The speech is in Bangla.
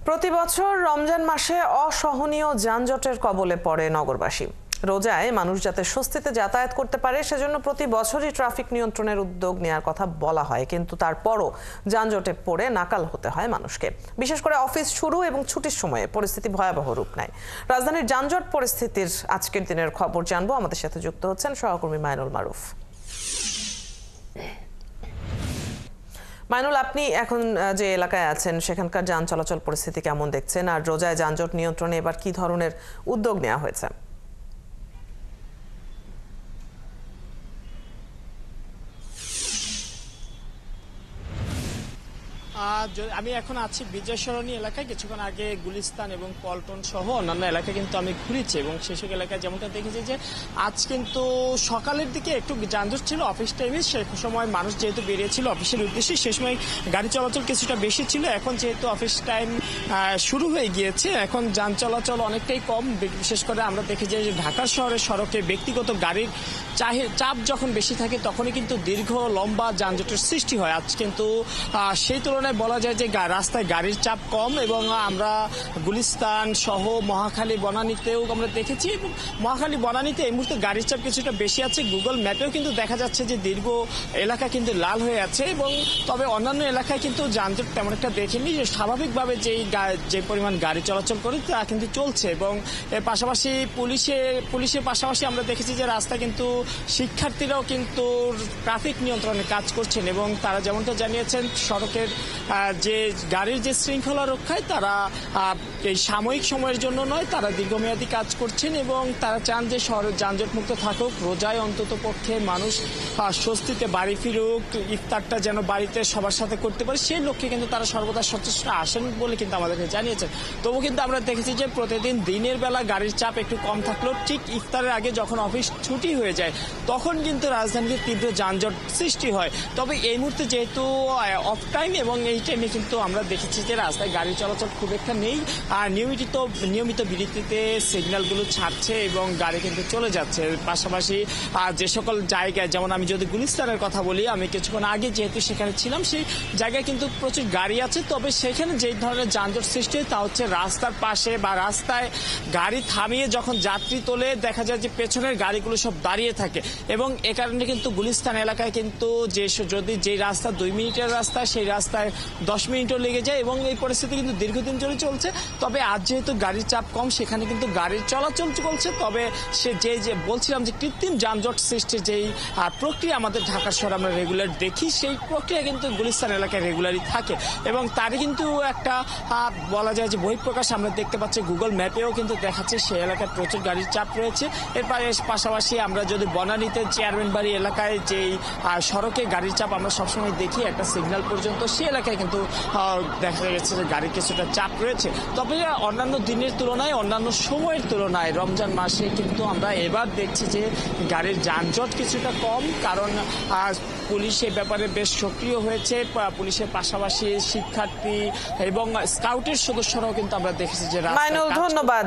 প্রতি বছর রমজান মাসে অসহনীয় যানজটের কবলে পড়ে নগরবাসী। রোজায় মানুষ যাতে স্বস্তিতে যাতায়াত করতে পারে সেজন্য প্রতি বছরই ট্রাফিক নিয়ন্ত্রণের উদ্যোগ নেওয়ার কথা বলা হয়, কিন্তু তারপরও যানজটে পড়ে নাকাল হতে হয় মানুষকে। বিশেষ করে অফিস শুরু এবং ছুটির সময়ে পরিস্থিতি ভয়াবহ রূপ নেয়। রাজধানীর যানজট পরিস্থিতির আজকের দিনের খবর জানবো। আমাদের সাথে যুক্ত হচ্ছেন সহকর্মী মাইনুল মারুফ। মাইনুল, আপনি এখন যে এলাকায় আছেন সেখানকার যান চলাচল পরিস্থিতি কেমন দেখছেন, আর রোজায় যানজট নিয়ন্ত্রণে এবার কি ধরনের উদ্যোগ নেওয়া হয়েছে? আমি এখন আছি বিজয় সরণি এলাকায়। কিছুক্ষণ আগে গুলিস্তান এবং পল্টন সহ অন্যান্য এলাকায় কিন্তু আমি ঘুরেছি এবং সেসব এলাকায় যেমনটা দেখেছি যে আজ কিন্তু সকালের দিকে একটু যানজট ছিল অফিস টাইমে। সে সময় মানুষ যেহেতু বেরিয়েছিল অফিসের উদ্দেশ্যে, সে সময় গাড়ি চলাচল কিছুটা বেশি ছিল। এখন যেহেতু অফিস টাইম শুরু হয়ে গিয়েছে, এখন যান চলাচল অনেকটাই কম। বিশেষ করে আমরা দেখি যে ঢাকা শহরের সড়কে ব্যক্তিগত গাড়ির চাপ যখন বেশি থাকে তখনই কিন্তু দীর্ঘ লম্বা যানজটের সৃষ্টি হয়। আজ কিন্তু সেই তুলনায় বলা যায় যে রাস্তায় গাড়ির চাপ কম, এবং আমরা গুলিস্তান সহ মহাখালী বনানীতেও আমরা দেখেছি, এবং মহাখালী বনানীতে এই মুহূর্তে গাড়ির চাপ কিছুটা বেশি আছে। গুগল ম্যাপেও কিন্তু দেখা যাচ্ছে যে দীর্ঘ এলাকা কিন্তু লাল হয়ে আছে, এবং তবে অন্যান্য এলাকায় কিন্তু যানজট তেমন একটা দেখিনি। যে স্বাভাবিকভাবে যে পরিমাণ গাড়ি চলাচল করে তা কিন্তু চলছে, এবং এর পাশাপাশি পুলিশের পাশাপাশি আমরা দেখেছি যে রাস্তায় কিন্তু শিক্ষার্থীরাও কিন্তু ট্রাফিক নিয়ন্ত্রণে কাজ করছেন, এবং তারা যেমনটা জানিয়েছেন সড়কের যে গাড়ির যে শৃঙ্খলা রক্ষায় তারা এই সাময়িক সময়ের জন্য নয়, তারা দীর্ঘমেয়াদী কাজ করছেন, এবং তারা চান যে শহর যানজট মুক্ত থাকুক। রোজায় অন্তত পক্ষে মানুষ স্বস্তিতে বাড়ি ফিরুক, ইফতারটা যেন বাড়িতে সবার সাথে করতে পারে, সেই লক্ষ্যে কিন্তু তারা সর্বদা সচেষ্ট আসেন বলে কিন্তু আমাদেরকে জানিয়েছেন। তবু কিন্তু আমরা দেখেছি যে প্রতিদিন দিনের বেলা গাড়ির চাপ একটু কম থাকলেও ঠিক ইফতারের আগে যখন অফিস ছুটি হয়ে যায় তখন কিন্তু রাজধানীতে তীব্র যানজট সৃষ্টি হয়। তবে এই মুহূর্তে যেহেতু অফ টাইম, এবং এই টাইমে কিন্তু আমরা দেখেছি যে রাস্তায় গাড়ি চলাচল খুব একটা নেই, আর নিয়মিত বিরতিতে সিগন্যালগুলো ছাড়ছে এবং গাড়ি কিন্তু চলে যাচ্ছে। পাশাপাশি যে সকল জায়গায়, যেমন আমি যদি গুলিস্তানের কথা বলি, আমি কিছুক্ষণ আগে যেহেতু সেখানে ছিলাম, সেই জায়গায় কিন্তু প্রচুর গাড়ি আছে। তবে সেখানে যে ধরনের যানজট সৃষ্টি হয় তা হচ্ছে রাস্তার পাশে বা রাস্তায় গাড়ি থামিয়ে যখন যাত্রী তোলে দেখা যায় যে পেছনের গাড়িগুলো সব দাঁড়িয়ে থাকে, এবং এ কারণে কিন্তু গুলিস্তান এলাকায় কিন্তু যে রাস্তা 2 মিনিটের রাস্তা, সেই রাস্তায় 10 মিনিটও লেগে যায়, এবং এই পরিস্থিতি কিন্তু দীর্ঘদিন ধরে চলছে। তবে আজ যেহেতু গাড়ির চাপ কম, সেখানে কিন্তু গাড়ির চলাচল চলছে। তবে যে বলছিলাম যে কৃত্রিম যানজট সৃষ্টির যেই প্রক্রিয়া আমাদের ঢাকা শহরে আমরা রেগুলার দেখি, সেই প্রক্রিয়া কিন্তু গুলিস্তান এলাকায় রেগুলারই থাকে, এবং তারই কিন্তু একটা বলা যায় যে বহিঃপ্রকাশ আমরা দেখতে পাচ্ছি। গুগল ম্যাপেও কিন্তু দেখাচ্ছে সেই এলাকায় প্রচুর গাড়ির চাপ রয়েছে। এর পাশাপাশি আমরা যদি বনানীতে চেয়ারম্যান বাড়ি এলাকায় যেই সড়কে গাড়ির চাপ আমরা সবসময় দেখি একটা সিগন্যাল পর্যন্ত, সেই এলাকায় কিন্তু দেখা গেছে যে গাড়ির কিছুটা চাপ রয়েছে। তবে অন্যান্য দিনের তুলনায়, অন্যান্য সময়ের তুলনায় রমজান মাসে কিন্তু আমরা এবার দেখছি যে গাড়ির যানজট কিছুটা কম, কারণ পুলিশ এই ব্যাপারে বেশ সক্রিয় হয়েছে। পুলিশের পাশাপাশি শিক্ষার্থী এবং স্কাউটের সদস্যরাও কিন্তু আমরা দেখেছি যে ধন্যবাদ।